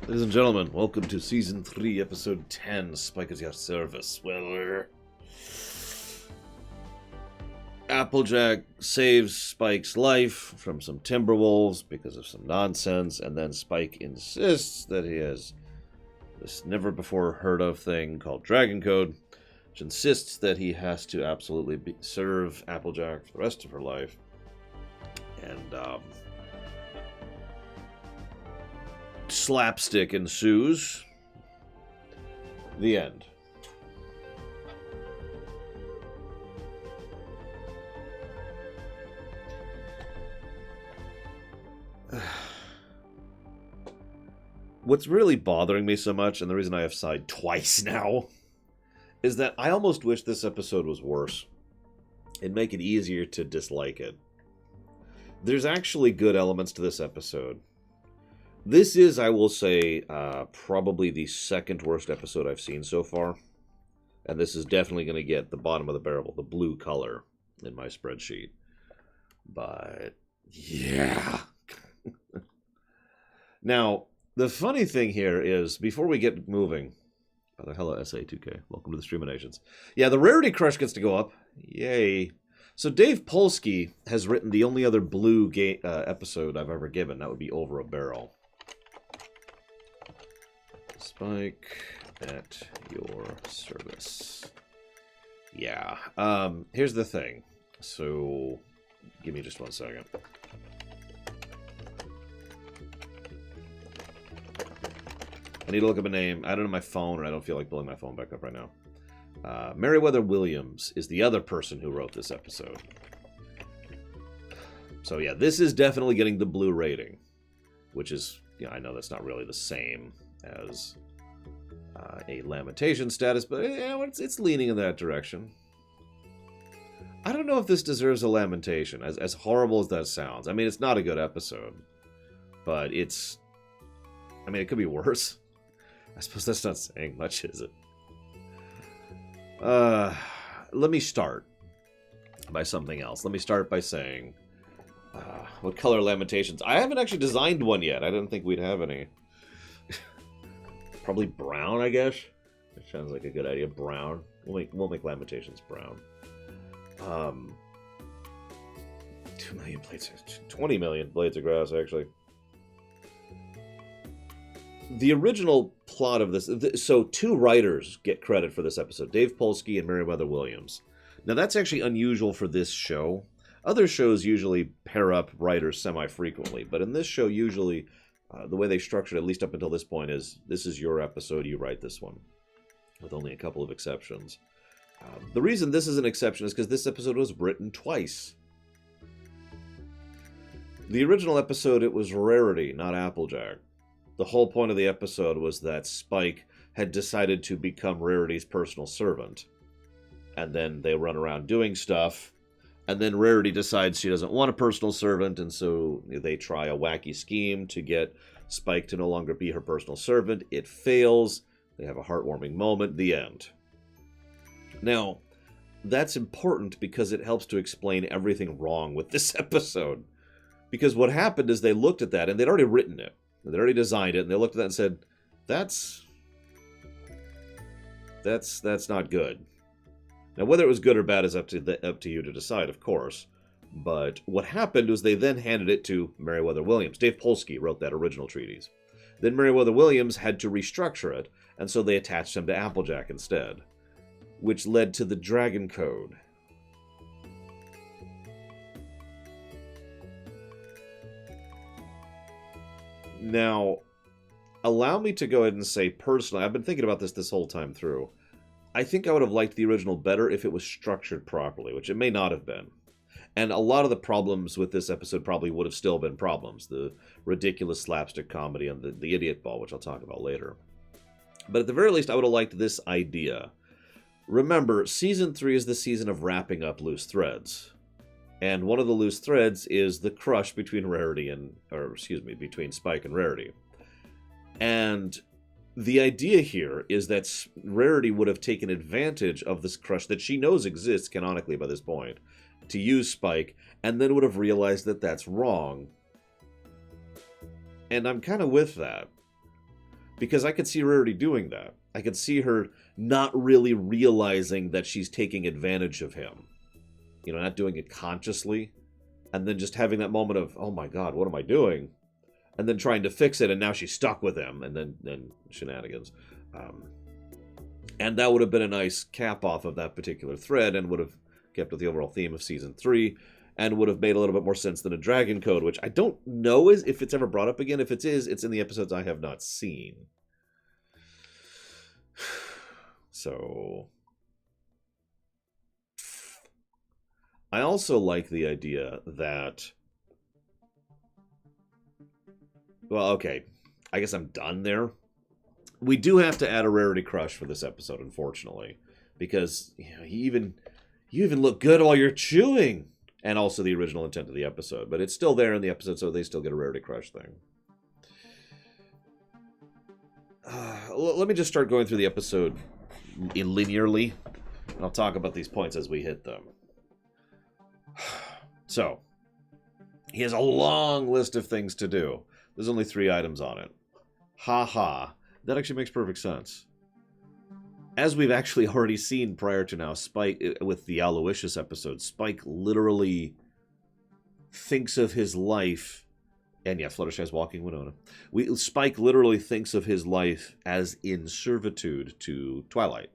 Ladies and gentlemen, welcome to Season 3, Episode 10, Spike is your service. Well, Applejack saves Spike's life from some Timberwolves because of some nonsense, and then Spike insists that he has this never-before-heard-of thing called Dragon Code, which insists that he has to absolutely serve Applejack for the rest of her life. And, slapstick ensues. The end. What's really bothering me so much, and the reason I have sighed twice now, is that I almost wish this episode was worse. It'd make it easier to dislike it. There's actually good elements to this episode. This is, I will say, probably the second worst episode I've seen so far. And this is definitely going to get the bottom of the barrel, the blue color, in my spreadsheet. But, yeah. Now, the funny thing here is, before we get moving... Hello, SA2K. Welcome to the Streaminations. Yeah, the rarity crush gets to go up. Yay. So Dave Polsky has written the only other blue episode I've ever given. That would be Over a Barrel. Spike at your service. Yeah. Here's the thing. So, give me just 1 second. I need to look up a name. I don't have my phone, and I don't feel like pulling my phone back up right now. Meriwether Williams is the other person who wrote this episode. So yeah, this is definitely getting the blue rating, which is, yeah, I know that's not really the same as a lamentation status, but yeah, it's leaning in that direction. I don't know if this deserves a lamentation, as horrible as that sounds. I mean, it's not a good episode, but it's... I mean, it could be worse. I suppose that's not saying much, is it? Let me start by something else. Let me start by saying, what color lamentations? I haven't actually designed one yet. I didn't think we'd have any. Probably brown, I guess. It sounds like a good idea. Brown. We'll make lamentations brown. 2 million blades. 20 million blades of grass, actually. The original plot of this... So, 2 writers get credit for this episode. Dave Polsky and Meriwether Williams. Now, that's actually unusual for this show. Other shows usually pair up writers semi-frequently. But in this show, usually, the way they structure it, at least up until this point, is this is your episode, you write this one. With only a couple of exceptions. The reason this is an exception is because this episode was written twice. The original episode, it was Rarity, not Applejack. The whole point of the episode was that Spike had decided to become Rarity's personal servant. And then they run around doing stuff. And then Rarity decides she doesn't want a personal servant, and so they try a wacky scheme to get Spike to no longer be her personal servant. It fails. They have a heartwarming moment. The end. Now, that's important because it helps to explain everything wrong with this episode. Because what happened is they looked at that, and they'd already written it. They'd already designed it, and they looked at that and said, that's not good. Now, whether it was good or bad is up to you to decide, of course. But what happened was they then handed it to Meriwether Williams. Dave Polsky wrote that original treatise. Then Meriwether Williams had to restructure it, and so they attached him to Applejack instead, which led to the Dragon Code. Now, allow me to go ahead and say personally, I've been thinking about this whole time through. I think I would have liked the original better if it was structured properly, which it may not have been. And a lot of the problems with this episode probably would have still been problems. The ridiculous slapstick comedy and the idiot ball, which I'll talk about later. But at the very least, I would have liked this idea. Remember, Season 3 is the season of wrapping up loose threads. And one of the loose threads is the crush between between Spike and Rarity. And the idea here is that Rarity would have taken advantage of this crush that she knows exists canonically by this point to use Spike, and then would have realized that that's wrong. And I'm kind of with that. Because I could see Rarity doing that. I could see her not really realizing that she's taking advantage of him. You know, not doing it consciously. And then just having that moment of, oh my god, what am I doing? And then trying to fix it, and now she's stuck with him. And then shenanigans. And that would have been a nice cap off of that particular thread, and would have kept with the overall theme of Season 3, and would have made a little bit more sense than a Dragon Code, which I don't know if it's ever brought up again. If it is, it's in the episodes I have not seen. So I also like the idea that, well, okay, I guess I'm done there. We do have to add a Rarity crush for this episode, unfortunately, because you know, you even look good while you're chewing, and also the original intent of the episode, but it's still there in the episode, so they still get a Rarity crush thing. Let me just start going through the episode linearly, and I'll talk about these points as we hit them. So, he has a long list of things to do. There's only 3 items on it. Ha ha. That actually makes perfect sense. As we've actually already seen prior to now, Spike, with the Aloysius episode, Spike literally thinks of his life, and yeah, Fluttershy's walking Winona. Spike literally thinks of his life as in servitude to Twilight.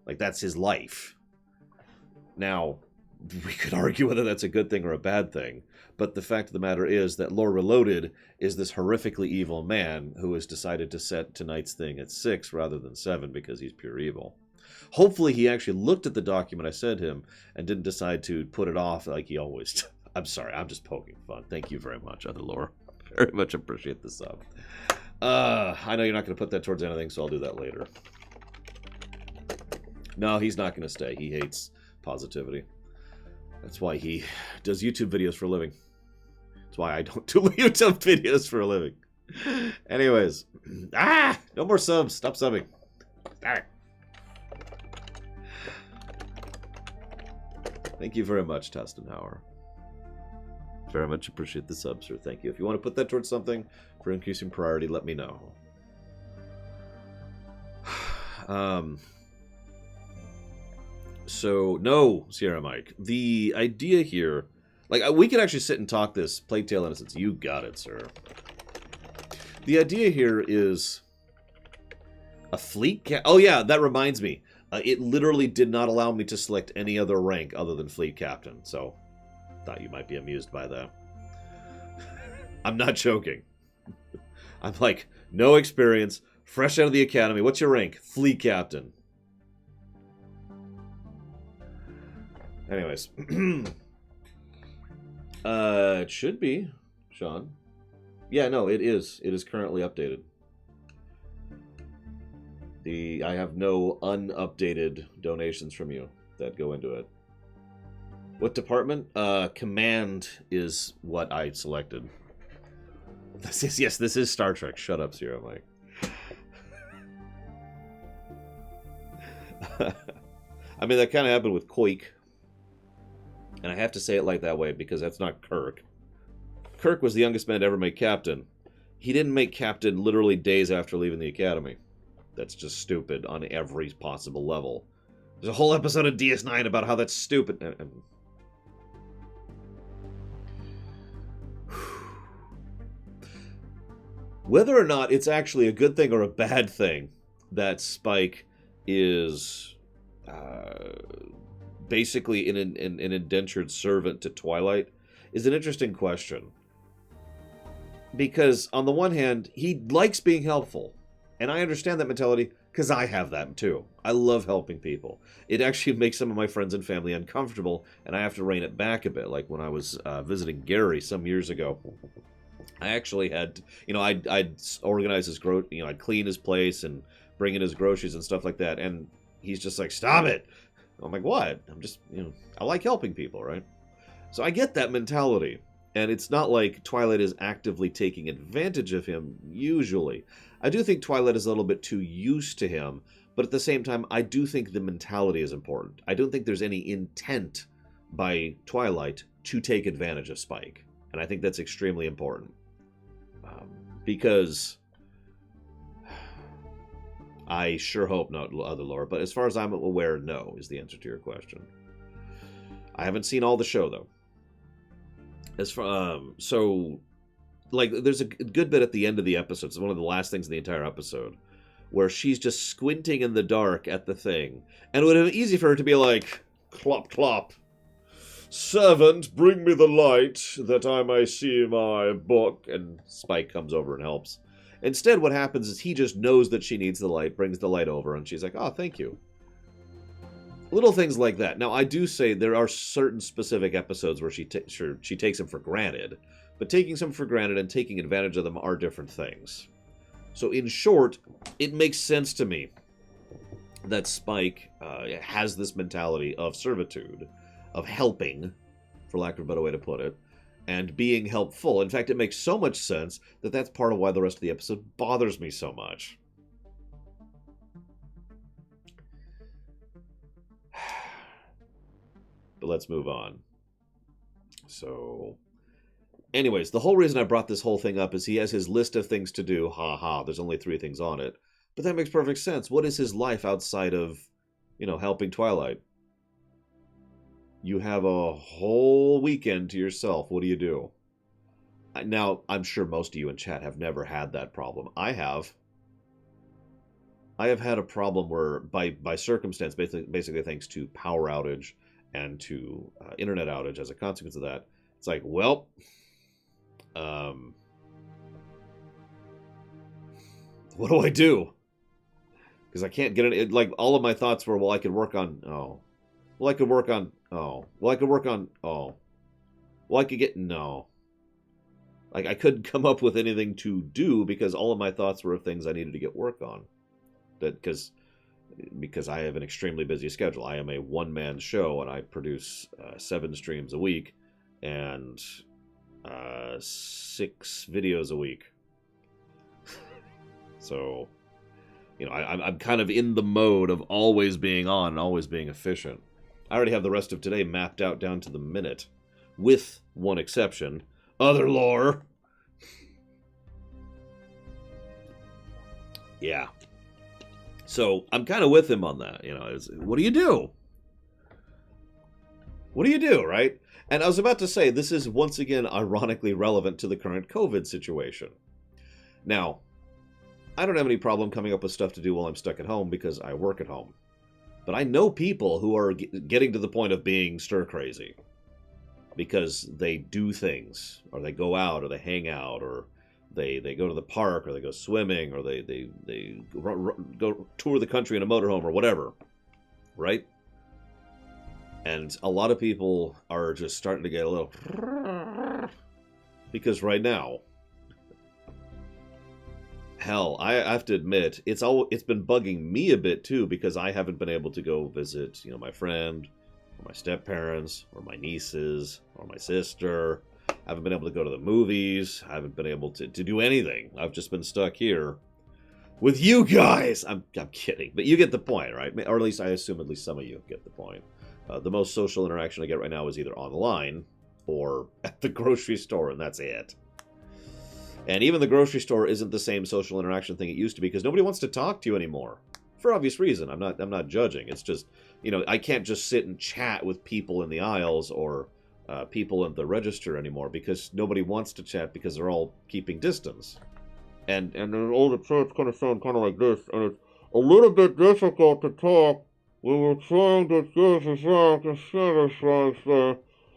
Like, that's his life. Now, we could argue whether that's a good thing or a bad thing, but the fact of the matter is that Lore Reloaded is this horrifically evil man who has decided to set tonight's thing at 6 rather than 7 because he's pure evil. Hopefully he actually looked at the document I sent him and didn't decide to put it off like he always does. I'm sorry, I'm just poking fun. Thank you very much, Other Lore. Very much appreciate the sub. I know you're not going to put that towards anything, so I'll do that later. No, he's not going to stay. He hates positivity. That's why he does YouTube videos for a living. That's why I don't do YouTube videos for a living. Anyways. No more subs. Stop subbing. Stop it. Thank you very much, Tastenhauer. Very much appreciate the sub, sir. Thank you. If you want to put that towards something for increasing priority, let me know. So, no, Sierra Mike. The idea here, like, we could actually sit and talk this Plague Tale Innocence. You got it, sir. The idea here is a fleet oh, yeah, that reminds me. It literally did not allow me to select any other rank other than fleet captain, so thought you might be amused by that. I'm not joking. I'm like, no experience, fresh out of the academy. What's your rank? Fleet captain. Anyways. It should be, Sean. Yeah, no, it is. It is currently updated. I have no unupdated donations from you that go into it. What department? Command is what I selected. Yes, this is Star Trek. Shut up, Sierra Mike. I mean, that kind of happened with Koik. And I have to say it like that way because that's not Kirk. Kirk was the youngest man to ever make captain. He didn't make captain literally days after leaving the academy. That's just stupid on every possible level. There's a whole episode of DS9 about how that's stupid. Whether or not it's actually a good thing or a bad thing that Spike is basically an indentured servant to Twilight is an interesting question. Because on the one hand, he likes being helpful. And I understand that mentality because I have that too. I love helping people. It actually makes some of my friends and family uncomfortable, and I have to rein it back a bit. Like when I was visiting Gary some years ago, I actually had, I'd organize his I'd clean his place and bring in his groceries and stuff like that. And he's just like, stop it. I'm like, what? I'm just, I like helping people, right? So I get that mentality. And it's not like Twilight is actively taking advantage of him, usually. I do think Twilight is a little bit too used to him, but at the same time, I do think the mentality is important. I don't think there's any intent by Twilight to take advantage of Spike. And I think that's extremely important. Because I sure hope not other lore, but as far as I'm aware, no, is the answer to your question. I haven't seen all the show, though. As for, so, like, there's a good bit at the end of the episode. It's one of the last things in the entire episode, where she's just squinting in the dark at the thing. And it would have been easy for her to be like, clop, clop. Servant, bring me the light, that I may see my book. And Spike comes over and helps. Instead, what happens is he just knows that she needs the light, brings the light over, and she's like, oh, thank you. Little things like that. Now, I do say there are certain specific episodes where she takes them for granted, but taking some for granted and taking advantage of them are different things. So, in short, it makes sense to me that Spike has this mentality of servitude, of helping, for lack of a better way to put it, and being helpful. In fact, it makes so much sense that that's part of why the rest of the episode bothers me so much. But let's move on. So, anyways, the whole reason I brought this whole thing up is he has his list of things to do. Ha ha, there's only 3 things on it. But that makes perfect sense. What is his life outside of, helping Twilight? You have a whole weekend to yourself. What do you do? Now, I'm sure most of you in chat have never had that problem. I have. I have had a problem where, by circumstance, basically thanks to power outage and to internet outage as a consequence of that, it's like, well, what do I do? Because I can't get it. Like, all of my thoughts were, well, I could work on, oh. Well, I could work on, oh. Well, I could work on, oh. Well, I could get, no. Like, I couldn't come up with anything to do because all of my thoughts were of things I needed to get work on. Because I have an extremely busy schedule. I am a one-man show, and I produce 7 streams a week and 6 videos a week. So, I'm kind of in the mode of always being on and always being efficient. I already have the rest of today mapped out down to the minute, with one exception. Other lore. Yeah. So, I'm kind of with him on that, what do you do? What do you do, right? And I was about to say, this is once again ironically relevant to the current COVID situation. Now, I don't have any problem coming up with stuff to do while I'm stuck at home because I work at home. But I know people who are getting to the point of being stir-crazy because they do things, or they go out, or they hang out, or they go to the park, or they go swimming, or they go tour the country in a motorhome, or whatever, right? And a lot of people are just starting to get a little... because right now... Hell, I have to admit, it's been bugging me a bit too, because I haven't been able to go visit, my friend, or my step-parents, or my nieces, or my sister. I haven't been able to go to the movies. I haven't been able to do anything. I've just been stuck here with you guys. I'm kidding, but you get the point, right? Or at least I assume at least some of you get the point. The most social interaction I get right now is either online or at the grocery store, and that's it. And even the grocery store isn't the same social interaction thing it used to be because nobody wants to talk to you anymore. For obvious reason. I'm not judging. It's just, I can't just sit and chat with people in the aisles or people at the register anymore because nobody wants to chat because they're all keeping distance. And all the chats kind of sound kind of like this, and it's a little bit difficult to talk when we're trying to get a sanitize there.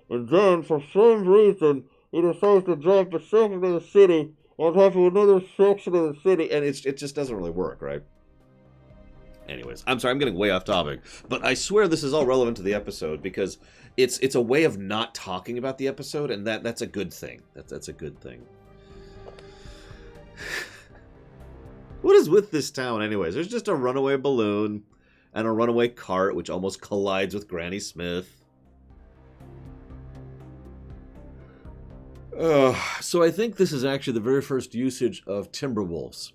And then, for some reason, he decides to drop the section of the city on top of another section of the city, and it just doesn't really work, right? Anyways, I'm sorry, I'm getting way off topic, but I swear this is all relevant to the episode because it's a way of not talking about the episode, and that's a good thing. That's a good thing. What is with this town, anyways? There's just a runaway balloon and a runaway cart, which almost collides with Granny Smith. So I think this is actually the very first usage of Timberwolves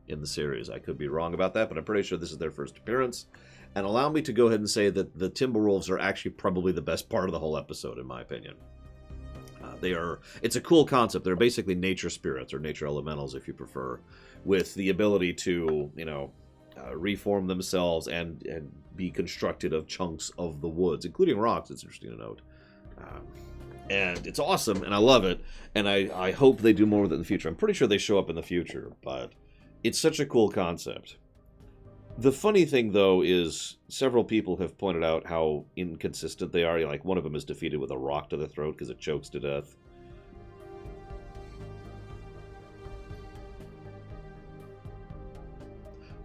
in the series. I could be wrong about that, but I'm pretty sure this is their first appearance. And allow me to go ahead and say that the Timberwolves are actually probably the best part of the whole episode, in my opinion. It's a cool concept. They're basically nature spirits, or nature elementals, if you prefer, with the ability to, reform themselves and be constructed of chunks of the woods, including rocks, it's interesting to note. And it's awesome, and I love it, and I hope they do more with it in the future. I'm pretty sure they show up in the future, but it's such a cool concept. The funny thing, though, is several people have pointed out how inconsistent they are. Like, one of them is defeated with a rock to the throat because it chokes to death.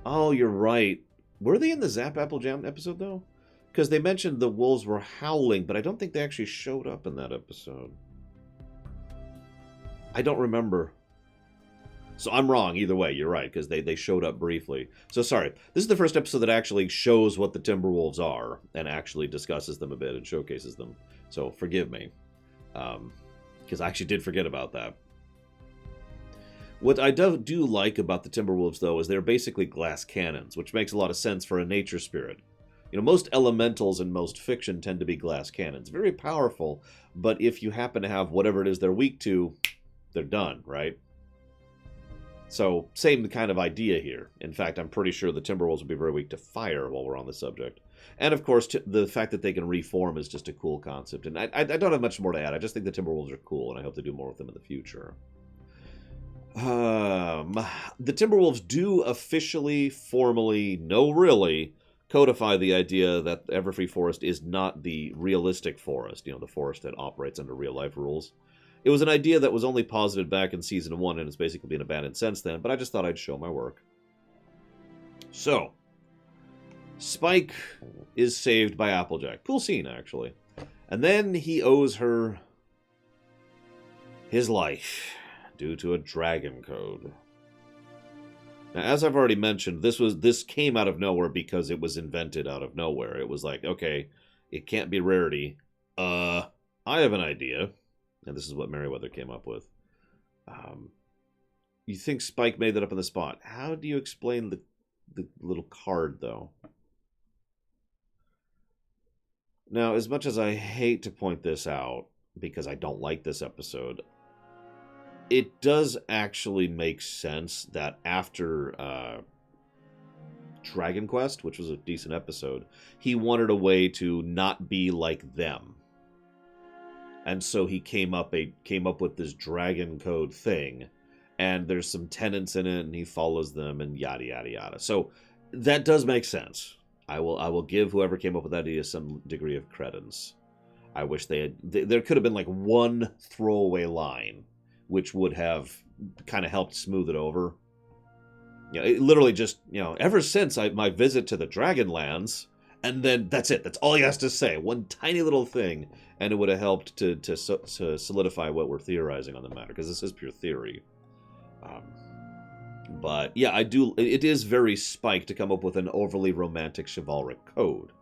Oh, you're right. Were they in the Zap Apple Jam episode, though? Because they mentioned the wolves were howling, but I don't think they actually showed up in that episode. I don't remember. So I'm wrong either way. You're right, because they showed up briefly. So sorry. This is the first episode that actually shows what the Timberwolves are and actually discusses them a bit and showcases them. So forgive me. Because I actually did forget about that. What I do like about the Timberwolves, though, is they're basically glass cannons, which makes a lot of sense for a nature spirit. You know, most elementals in most fiction tend to be glass cannons. Very powerful, but if you happen to have whatever it is they're weak to, they're done, right? So, same kind of idea here. In fact, I'm pretty sure the Timberwolves will be very weak to fire while we're on the subject. And, of course, the fact that they can reform is just a cool concept. And I don't have much more to add. I just think the Timberwolves are cool, and I hope they do more with them in the future. The Timberwolves do officially, formally, no really, codify the idea that Everfree Forest is not the realistic forest, you know, the forest that operates under real-life rules. It was an idea that was only posited back in Season 1, and it's basically been abandoned since then, but I just thought I'd show my work. So, Spike is saved by Applejack. Cool scene, actually. And then he owes her his life due to a dragon code. Now, as I've already mentioned, this came out of nowhere because it was invented out of nowhere. It was like, okay, it can't be rarity. I have an idea. And this is what Merriweather came up with. You think Spike made that up on the spot. How do you explain the little card, though? Now, as much as I hate to point this out, because I don't like this episode, it does actually make sense that after Dragon Quest, which was a decent episode, he wanted a way to not be like them. And so he came up with this dragon code thing, and there's some tenets in it, and he follows them, and yada yada yada. So that does make sense. I will give whoever came up with that idea some degree of credence. I wish there could have been like one throwaway line, which would have kind of helped smooth it over. You know, it literally just, you know, ever since my visit to the Dragonlands. And then that's it. That's all he has to say. One tiny little thing, and it would have helped to solidify what we're theorizing on the matter, because this is pure theory. But yeah, it is very Spike to come up with an overly romantic chivalric code.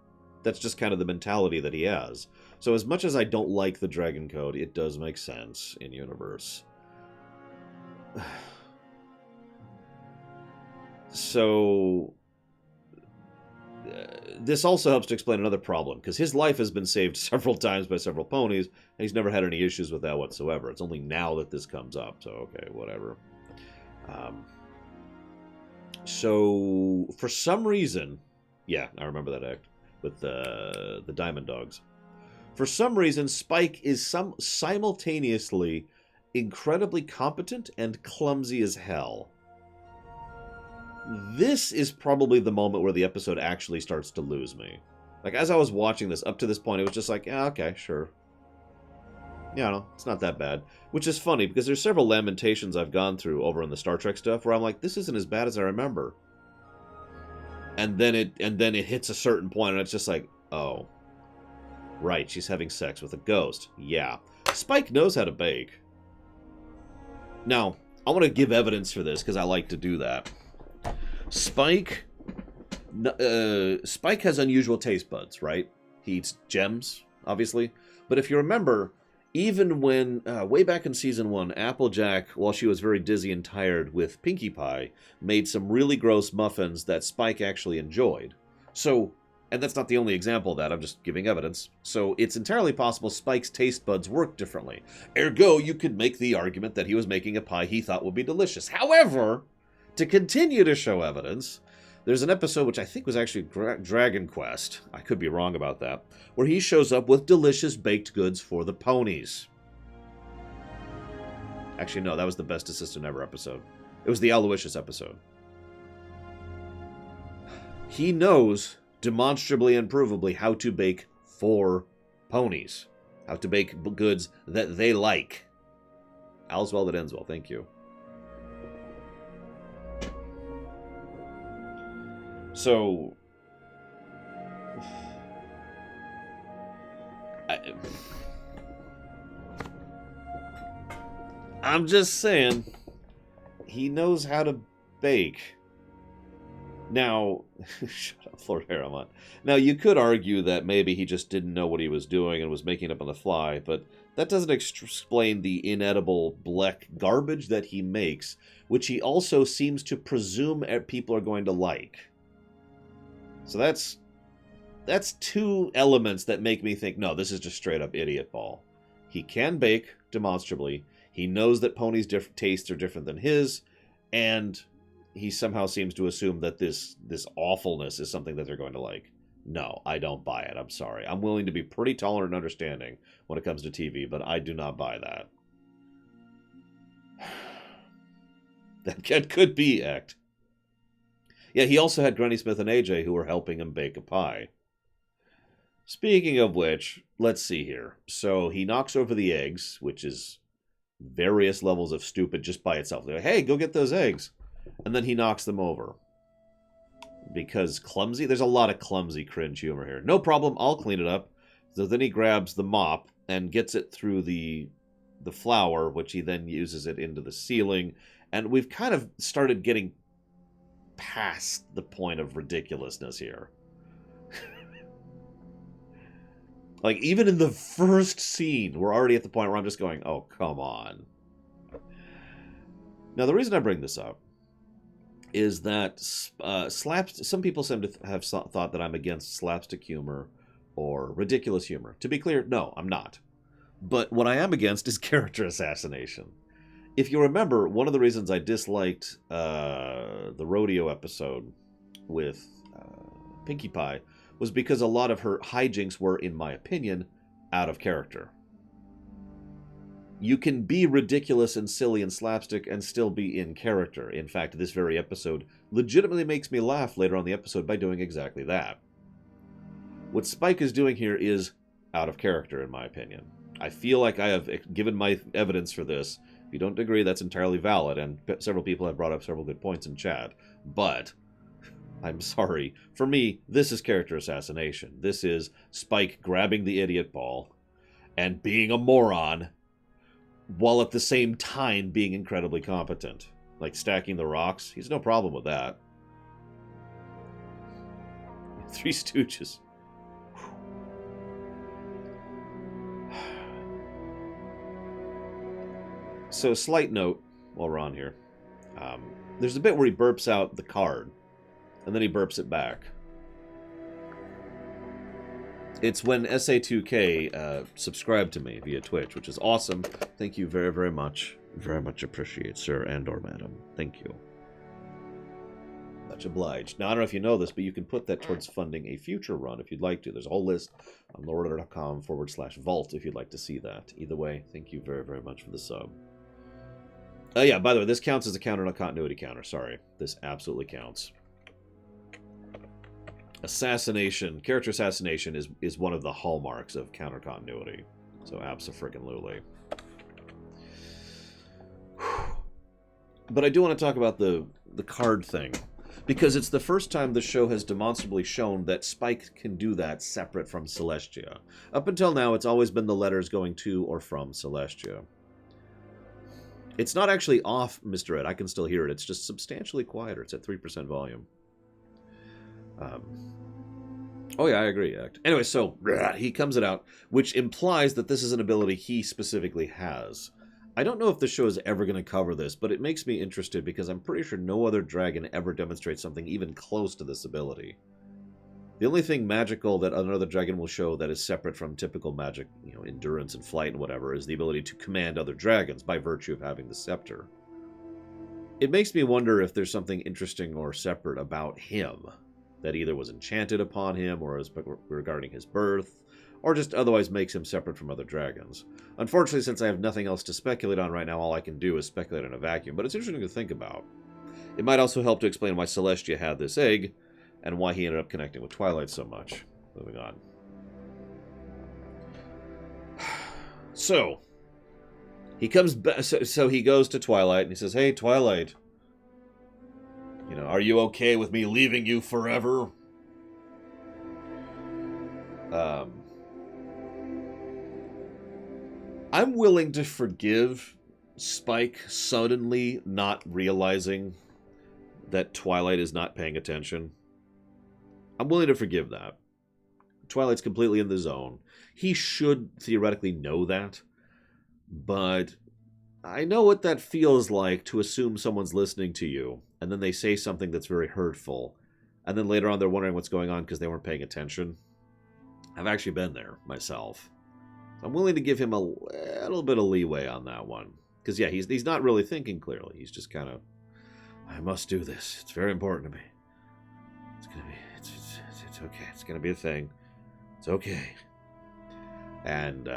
That's just kind of the mentality that he has. So as much as I don't like the Dragon Code, it does make sense in universe. So this also helps to explain another problem, because his life has been saved several times by several ponies, and he's never had any issues with that whatsoever. It's only now that this comes up, so okay, whatever. So, for some reason, yeah, I remember that act, with the Diamond Dogs. For some reason, Spike is simultaneously incredibly competent and clumsy as hell. This is probably the moment where the episode actually starts to lose me. Like, as I was watching this, up to this point, it was just like, yeah, okay, sure. Yeah, no, it's not that bad. Which is funny, because there's several Lamentations I've gone through over in the Star Trek stuff where I'm like, this isn't as bad as I remember. And then it hits a certain point, and it's just like, oh. Right, she's having sex with a ghost. Yeah. Spike knows how to bake. Now, I want to give evidence for this, because I like to do that. Spike has unusual taste buds, right? He eats gems, obviously. But if you remember, even when, way back in Season 1, Applejack, while she was very dizzy and tired with Pinkie Pie, made some really gross muffins that Spike actually enjoyed. So, and that's not the only example of that, I'm just giving evidence. So it's entirely possible Spike's taste buds work differently. Ergo, you could make the argument that he was making a pie he thought would be delicious. However, to continue to show evidence, There's an episode, which I think was actually Dragon Quest, I could be wrong about that, where he shows up with delicious baked goods for the ponies. Actually, no, that was the Best Assistant Ever episode. It was the Aloysius episode. He knows, demonstrably and provably, how to bake for ponies. How to bake goods that they like. All's well that ends well, thank you. So, I'm just saying, he knows how to bake. Now, shut up, Lord Harriman. Now, you could argue that maybe he just didn't know what he was doing and was making it up on the fly, but that doesn't explain the inedible black garbage that he makes, which he also seems to presume people are going to like. So that's two elements that make me think, no, this is just straight up idiot ball. He can bake, demonstrably. He knows that ponies' tastes are different than his, and he somehow seems to assume that this awfulness is something that they're going to like. No, I don't buy it. I'm sorry. I'm willing to be pretty tolerant and understanding when it comes to TV, but I do not buy that. That could be act. Yeah, he also had Granny Smith and AJ who were helping him bake a pie. Speaking of which, let's see here. So he knocks over the eggs, which is various levels of stupid just by itself. They're like, hey, go get those eggs. And then he knocks them over. Because clumsy? There's a lot of clumsy cringe humor here. No problem, I'll clean it up. So then he grabs the mop and gets it through the flour, which he then uses it into the ceiling. And we've kind of started getting past the point of ridiculousness here. Like, even in the first scene, we're already at the point where I'm just going, oh, come on. Now, the reason I bring this up is that some people seem to have thought that I'm against slapstick humor or ridiculous humor. To be clear, no, I'm not. But what I am against is character assassination. If you remember, one of the reasons I disliked the rodeo episode with Pinkie Pie was because a lot of her hijinks were, in my opinion, out of character. You can be ridiculous and silly and slapstick and still be in character. In fact, this very episode legitimately makes me laugh later on the episode by doing exactly that. What Spike is doing here is out of character, in my opinion. I feel like I have given my evidence for this. If you don't agree, that's entirely valid, and several people have brought up several good points in chat. But I'm sorry. For me, this is character assassination. This is Spike grabbing the idiot ball and being a moron while at the same time being incredibly competent. Like stacking the rocks. He's no problem with that. Three Stooges. So, slight note while we're on here. There's a bit where he burps out the card, and then he burps it back. It's when SA2K subscribed to me via Twitch, which is awesome. Thank you very, very much. Very much appreciate, sir and or madam. Thank you. Much obliged. Now, I don't know if you know this, but you can put that towards funding a future run if you'd like to. There's a whole list on loreorder.com/vault if you'd like to see that. Either way, thank you very, very much for the sub. Yeah, by the way, this counts as a counter, not a continuity counter. Sorry. This absolutely counts. Assassination, character assassination is one of the hallmarks of counter continuity. So abso-friggin-lutely. But I do want to talk about the card thing. Because it's the first time the show has demonstrably shown that Spike can do that separate from Celestia. Up until now, it's always been the letters going to or from Celestia. It's not actually off, Mr. Ed. I can still hear it. It's just substantially quieter. It's at 3% volume. Oh yeah, I agree. Anyway, so he comes it out, which implies that this is an ability he specifically has. I don't know if the show is ever going to cover this, but it makes me interested because I'm pretty sure no other dragon ever demonstrates something even close to this ability. The only thing magical that another dragon will show that is separate from typical magic, you know, endurance and flight and whatever, is the ability to command other dragons by virtue of having the scepter. it makes me wonder if there's something interesting or separate about him that either was enchanted upon him or is regarding his birth, or just otherwise makes him separate from other dragons. Unfortunately, since I have nothing else to speculate on right now, all I can do is speculate in a vacuum, but it's interesting to think about. It might also help to explain why Celestia had this egg, and why he ended up connecting with Twilight so much. Moving on. So, he comes back, so he goes to Twilight, and he says, "Hey, Twilight, you know, are you okay with me leaving you forever?" I'm willing to forgive Spike suddenly not realizing that Twilight is not paying attention. I'm willing to forgive that. Twilight's completely in the zone. He should theoretically know that, but I know what that feels like to assume someone's listening to you, and then they say something that's very hurtful, and then later on they're wondering what's going on because they weren't paying attention. I've actually been there myself. I'm willing to give him a little bit of leeway on that one. Because, yeah, he's not really thinking clearly. He's just kind of, I must do this. It's very important to me. It's going to be, it's okay. It's going to be a thing. It's okay. And,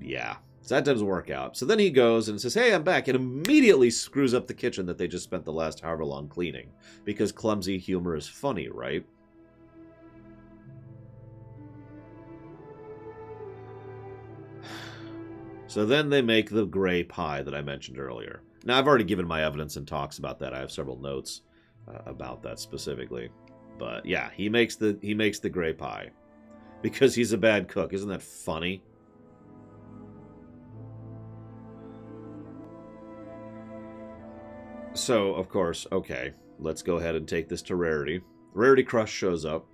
yeah. So that doesn't work out. So then he goes and says, "Hey, I'm back," and immediately screws up the kitchen that they just spent the last however long cleaning. Because clumsy humor is funny, right? So then they make the gray pie that I mentioned earlier. Now, I've already given my evidence and talks about that. I have several notes about that specifically. But yeah, he makes the gray pie because he's a bad cook. Isn't that funny? So, of course, okay, let's go ahead and take this to Rarity. Rarity Crush shows up.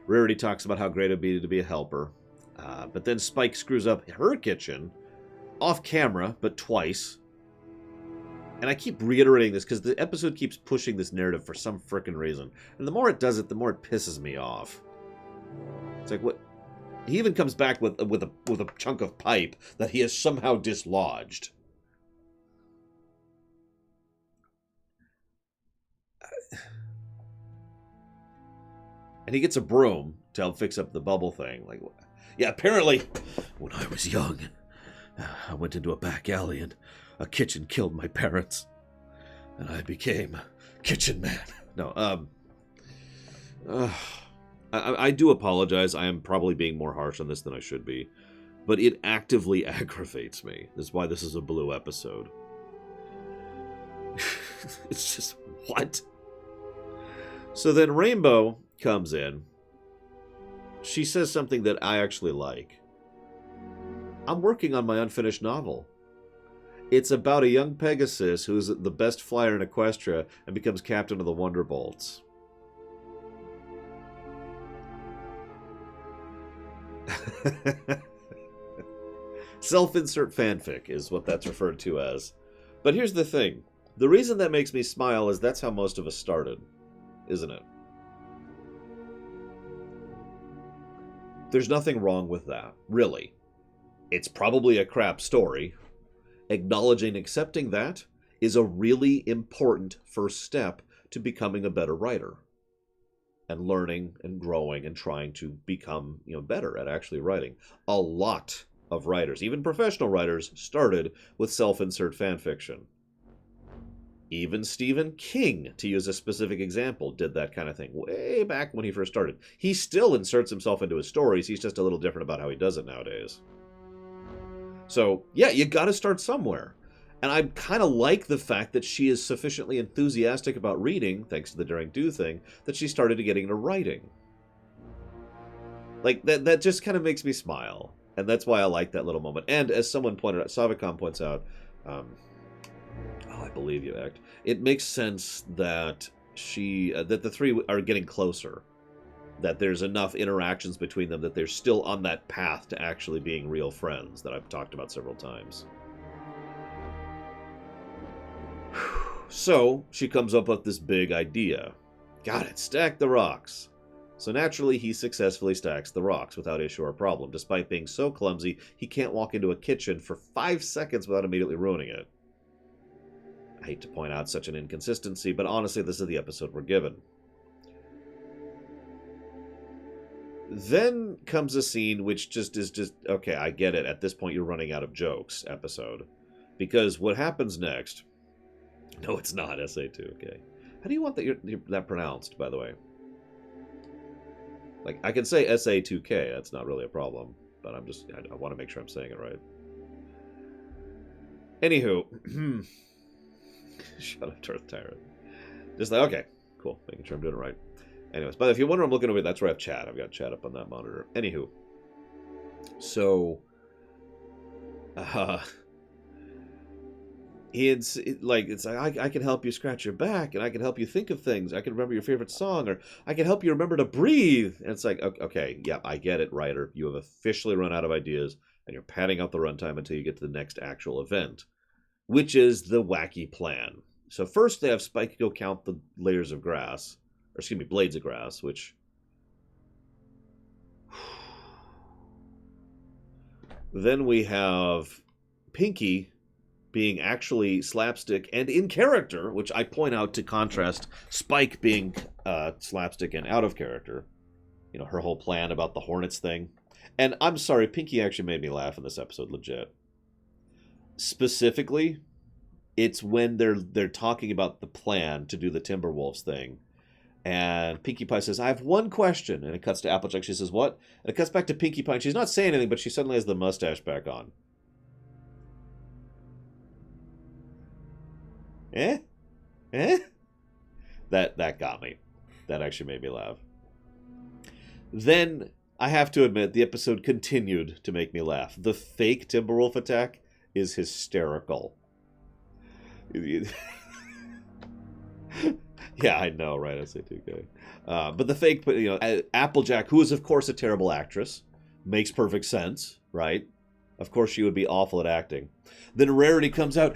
Rarity talks about how great it would be to be a helper. But then Spike screws up her kitchen off camera, but twice. And I keep reiterating this because the episode keeps pushing this narrative for some frickin' reason. And the more it does it, the more it pisses me off. It's like, what? He even comes back with a chunk of pipe that he has somehow dislodged. And he gets a broom to help fix up the bubble thing. Like, yeah, apparently, when I was young, I went into a back alley and a kitchen killed my parents. And I became kitchen man. No, I do apologize. I am probably being more harsh on this than I should be. But it actively aggravates me. That's why this is a blue episode. It's just, what? So then Rainbow comes in. She says something that I actually like. "I'm working on my unfinished novel. It's about a young Pegasus who's the best flyer in Equestria and becomes captain of the Wonderbolts." Self-insert fanfic is what that's referred to as. But here's the thing. The reason that makes me smile is that's how most of us started, isn't it? There's nothing wrong with that, really. It's probably a crap story. Acknowledging and accepting that is a really important first step to becoming a better writer. And learning and growing and trying to become, better at actually writing. A lot of writers, even professional writers, started with self-insert fanfiction. Even Stephen King, to use a specific example, did that kind of thing way back when he first started. He still inserts himself into his stories, he's just a little different about how he does it nowadays. So, yeah, you gotta start somewhere. And I kind of like the fact that she is sufficiently enthusiastic about reading, thanks to the Daring Do thing, that she started getting into writing. Like, that just kind of makes me smile. And that's why I like that little moment. And as someone pointed out, Savicom points out, I believe you, Act. It makes sense that that the three are getting closer. That there's enough interactions between them that they're still on that path to actually being real friends that I've talked about several times. So, she comes up with this big idea. Got it, stack the rocks. So naturally, he successfully stacks the rocks without issue or problem. Despite being so clumsy, he can't walk into a kitchen for 5 seconds without immediately ruining it. I hate to point out such an inconsistency, but honestly, this is the episode we're given. Then comes a scene which just is just, okay, I get it. At this point, you're running out of jokes episode. Because what happens next... No, it's not SA2, okay. How do you want that pronounced, by the way? Like, I can say SA2K, that's not really a problem. But I want to make sure I'm saying it right. Anywho. Shut up, Turth Tyrant. Just like, okay, cool. Making sure I'm doing it right. Anyways, but if you wonder I'm looking over, that's where I have chat. I've got chat up on that monitor. Anywho. So, it's like I can help you scratch your back, and I can help you think of things. I can remember your favorite song, or I can help you remember to breathe. And it's like, okay, yeah, I get it, writer. You have officially run out of ideas, and you're padding out the runtime until you get to the next actual event, which is the wacky plan. So first they have Spike go count the layers of grass, or excuse me, blades of grass, which... Then we have Pinky being actually slapstick and in character, which I point out to contrast Spike being slapstick and out of character. You know, her whole plan about the Hornets thing. And I'm sorry, Pinky actually made me laugh in this episode, legit. Specifically, it's when they're talking about the plan to do the Timberwolves thing. And Pinkie Pie says, I have one question. And it cuts to Applejack. She says, what? And it cuts back to Pinkie Pie. And she's not saying anything, but she suddenly has the mustache back on. Eh? That got me. That actually made me laugh. Then, I have to admit, the episode continued to make me laugh. The fake Timberwolf attack is hysterical. Yeah, I know, right? I say 2K. But the fake, Applejack, who is, of course, a terrible actress, makes perfect sense, right? Of course, she would be awful at acting. Then Rarity comes out,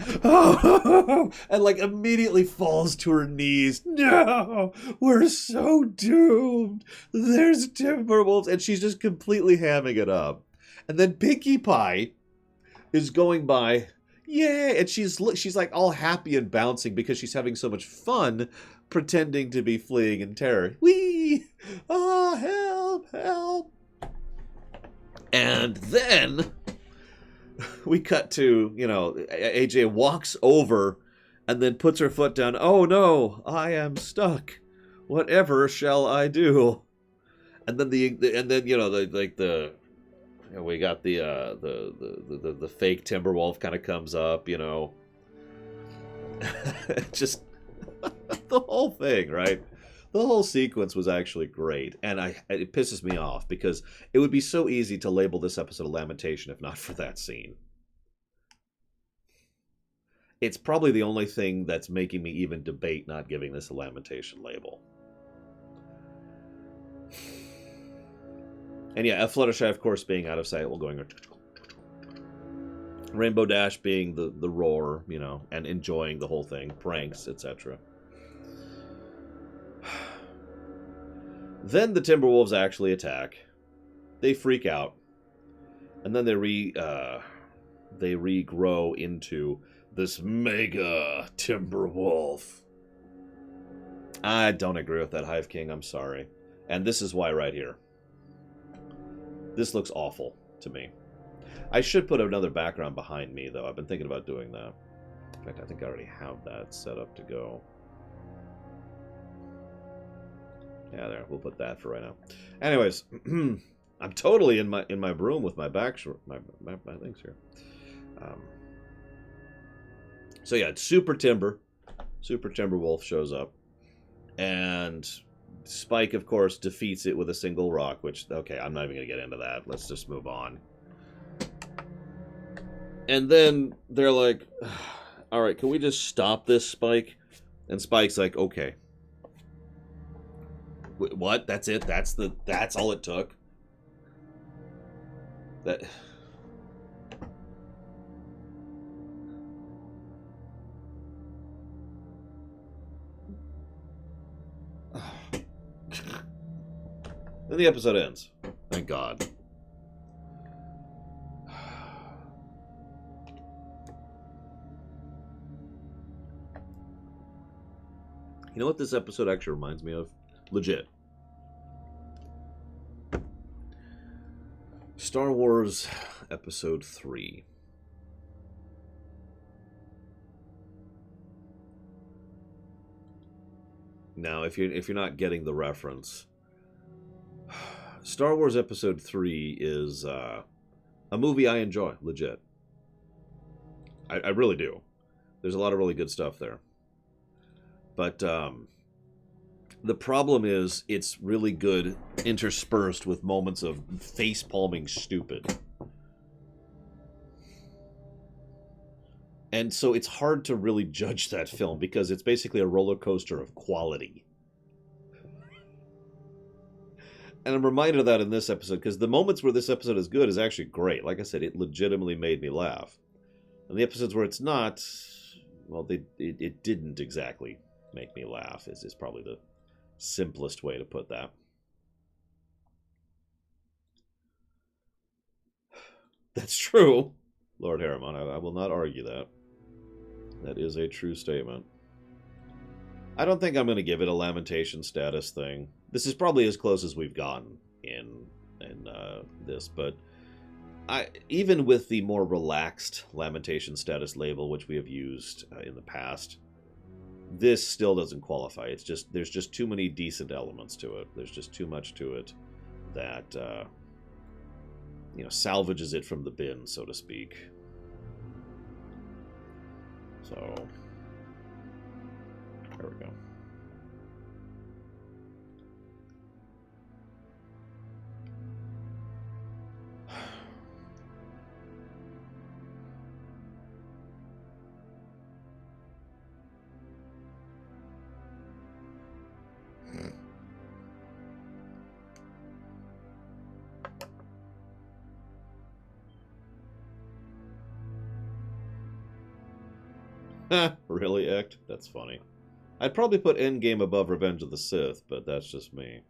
and, like, immediately falls to her knees. No, we're so doomed. There's Timberwolves. And she's just completely hamming it up. And then Pinkie Pie is going by, yay, and she's like all happy and bouncing because she's having so much fun pretending to be fleeing in terror. Whee! Ah, help, help. And then we cut to, AJ walks over and then puts her foot down. Oh no, I am stuck. Whatever shall I do? And then we got the fake Timberwolf kind of comes up, just the whole thing, right? The whole sequence was actually great, and it pisses me off because it would be so easy to label this episode a lamentation if not for that scene. It's probably the only thing that's making me even debate not giving this a lamentation label. And yeah, Fluttershy, of course, being out of sight while going... Rainbow Dash being the roar, and enjoying the whole thing. Pranks, etc. Then the Timberwolves actually attack. They freak out. And then they regrow into this mega Timberwolf. I don't agree with that, Hive King. I'm sorry. And this is why right here. This looks awful to me. I should put another background behind me, though. I've been thinking about doing that. In fact, I think I already have that set up to go. Yeah, there. We'll put that for right now. Anyways, I'm totally in my room with my back, my things here. So yeah, it's Super Timberwolf shows up, and Spike, of course, defeats it with a single rock. Which, okay, I'm not even gonna get into that. Let's just move on. And then they're like, "All right, can we just stop this, Spike?" And Spike's like, "Okay." What? That's it? That's all it took? That... Then the episode ends. Thank God. You know what this episode actually reminds me of? Legit. Star Wars Episode 3. Now, if you're not getting the reference, Star Wars Episode 3 is a movie I enjoy, legit. I really do. There's a lot of really good stuff there. But the problem is it's really good interspersed with moments of face-palming stupid. And so it's hard to really judge that film because it's basically a roller coaster of quality. And I'm reminded of that in this episode because the moments where this episode is good is actually great. Like I said, it legitimately made me laugh. And the episodes where it's not, well, it didn't exactly make me laugh is probably the simplest way to put that. That's true, Lord Harriman. I will not argue that. That is a true statement. I don't think I'm going to give it a lamentation status thing. This is probably as close as we've gotten in this, but even with the more relaxed lamentation status label, which we have used in the past, this still doesn't qualify. It's just there's just too many decent elements to it. There's just too much to it that salvages it from the bin, so to speak. So there we go. Really, Ect? That's funny. I'd probably put Endgame above Revenge of the Sith, but that's just me.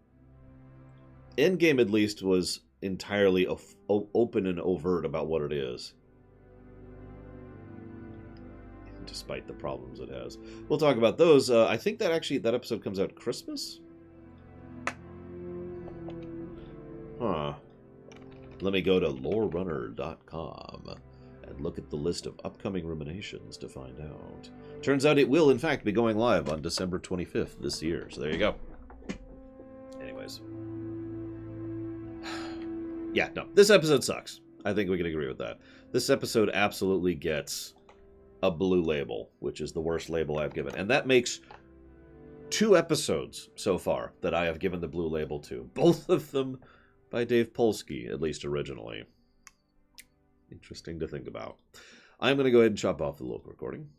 Endgame, at least, was entirely open and overt about what it is. Despite the problems it has. We'll talk about those. I think that episode comes out Christmas? Huh. Let me go to lorerunner.com. and look at the list of upcoming ruminations to find out. Turns out it will, in fact, be going live on December 25th this year. So there you go. Anyways. Yeah, no. This episode sucks. I think we can agree with that. This episode absolutely gets a blue label, which is the worst label I've given. And that makes 2 episodes so far that I have given the blue label to. Both of them by Dave Polsky, at least originally. Interesting to think about. I'm going to go ahead and chop off the local recording.